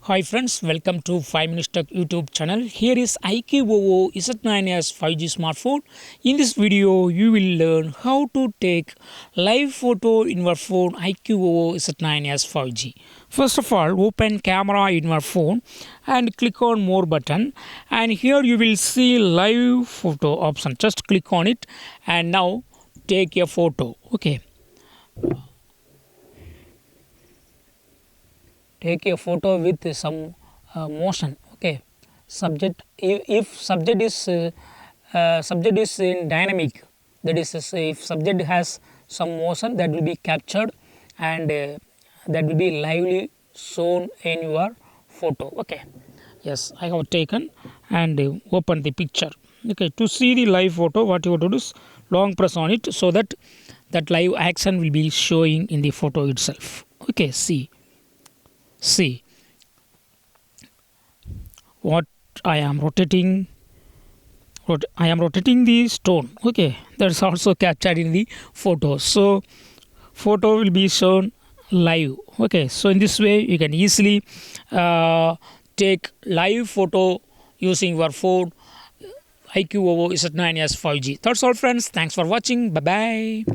Hi friends, welcome to 5 Minutes Tech YouTube channel. Here is iQOO Z9s 5G smartphone. In this video, you will learn how to take live photo in your phone iQOO Z9s 5G. First of all, open camera in your phone and click on more button, and here you will see live photo option. Just click on it and now take a photo. Okay. Take a photo with some motion. Okay, subject, if subject is in dynamic, that is if subject has some motion, that will be captured and that will be lively shown in your photo. Okay, yes, I have taken and open the picture. Okay, to see the live photo, what you have to do is long press on it so that that live action will be showing in the photo itself. Okay, see what I am rotating. I am rotating the stone. Okay, that's also captured in the photo. So photo will be shown live. Okay, so in this way you can easily take live photo using your phone iQOO Z9s 5G. That's all friends. Thanks for watching. Bye bye.